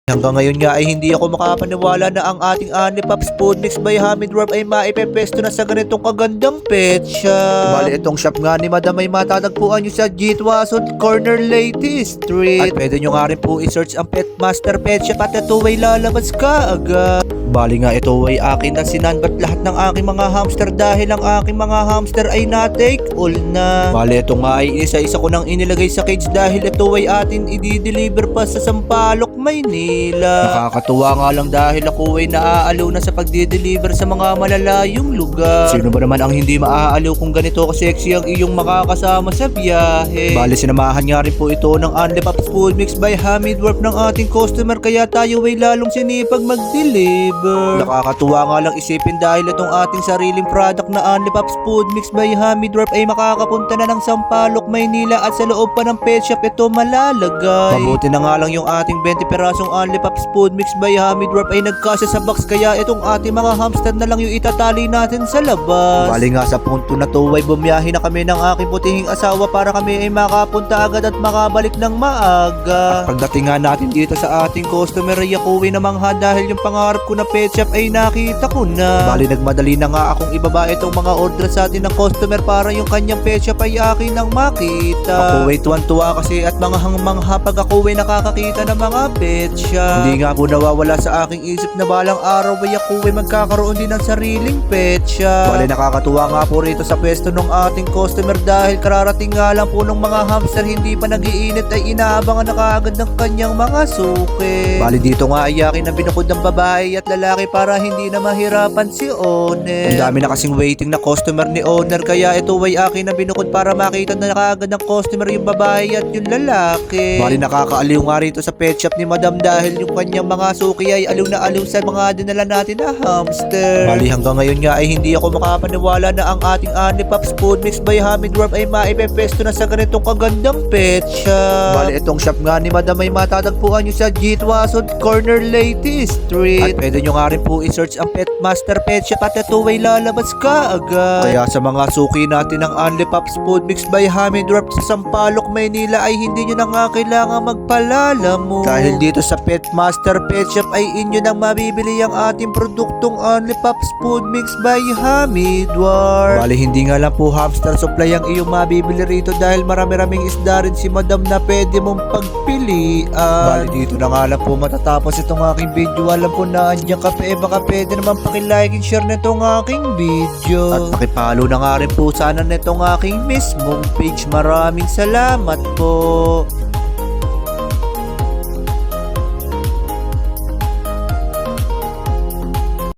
Hanggang ngayon nga ay hindi ako makapaniwala na ang ating Anli Pops Food Mix by Hamid Dwarf ay maipepesto na sa ganitong kagandang pet shop. Bali itong shop nga ni Madam ay matatagpuan nyo sa Jitwason Corner Leyte Street. At pwede nyo nga rin po i-search ang Pet Master Pet Shop at ito ay lalabas ka agad. Bali nga ito ay akin na sinanbat lahat ng aking mga hamster dahil ang aking mga hamster ay na-take all na. Bali ito nga ay isa-isa ko nang inilagay sa cage dahil ito ay atin i-deliver pa sa Sampaloc, Maynila. Nakakatuwa nga lang dahil ako ay naaaliw na sa pagdi-deliver sa mga malalayong lugar. Sino ba naman ang hindi maaaliw kung ganito ka-sexy ang iyong makakasama sa biyahe? Bali sinamahan nga rin po ito ng Anli Pops Food Mix by Hamid Dwarf ng ating customer kaya tayo ay lalong sinipag mag-deliver. Nakakatuwa nga lang isipin dahil itong ating sariling product na Anli Pops Food Mix by Hamid Dwarf ay makakapunta na ng Sampaloc, Maynila at sa loob pa ng pet shop ito malalagay. Mabuti na nga lang yung ating 20 perasong Anli Pops Food Mix by Hamid Dwarf ay nagkasya sa box kaya itong ating mga hamster na lang yung itatali natin sa labas. Bali nga sa punto na to ay bumiyahe na kami ng aking putihing asawa para kami ay makapunta agad at makabalik ng maaga. At pagdating nga natin dito sa ating customer ay ako ay namangha dahil yung pangarap ko na pet shop ay nakita ko na. Bali nagmadali na nga akong ibaba itong mga order sa atin ng customer para yung kanyang pet shop ay akin nang makita. Ako ay tuwan-tuwa kasi at mga hangmangha pag ako ay nakakakita ng mga pet shop. Hindi nga po nawawala sa aking isip na balang araw ay ako ay magkakaroon din ng sariling pet shop. Bali nakakatuwa nga po rito sa pwesto ng ating customer dahil kararating nga lang po ng mga hamster hindi pa nagiinit ay inaabangan na kaagad ng kanyang mga suki. Bali dito nga ay akin na binukod ng babae at lalaki para hindi na mahirapan si owner. Ang dami na kasing waiting na customer ni owner kaya ito ay akin na binukod para makita na kaagad ng customer yung babae at yung lalaki. Bali nakakaaliw nga rito sa pet shop ni Madam dahil yung kanyang mga suki ay aliw na aliw sa mga dinala natin na hamster. Bali hanggang ngayon nga ay hindi ako makapaniwala na ang ating Anli Pops Food Mix by Hamid Dwarf ay maipepesto na sa ganitong kagandang pet shop. Bali itong shop nga ni Madam ay matatagpuan nyo sa Jitwason Corner Leyte Street. At pwede nyo nga rin po i-search ang Pet Master Pet Shop at ito ay lalabas ka agad. Kaya sa mga suki natin ng Anli Pops Food Mix by Hamid Dwarf sa Sampaloc, Maynila ay hindi nyo na nga kailangan magpalala mo. Dahil dito sa Pet Master Pet Shop ay inyo nang mabibili ang ating produktong Anli Pops Food Mix by Hamid Dwarf. Bali hindi nga lang po hamster supply ang iyong mabibili rito dahil marami-raming isda rin si Madam na pwede mong pagpilian. Bali dito na nga lang po matatapos itong aking video. Alam ko na andyan ka pa baka pwede naman pakilike and share nitong aking video. At pakipalo na nga rin po sana nitong aking mismong page. Maraming salamat po.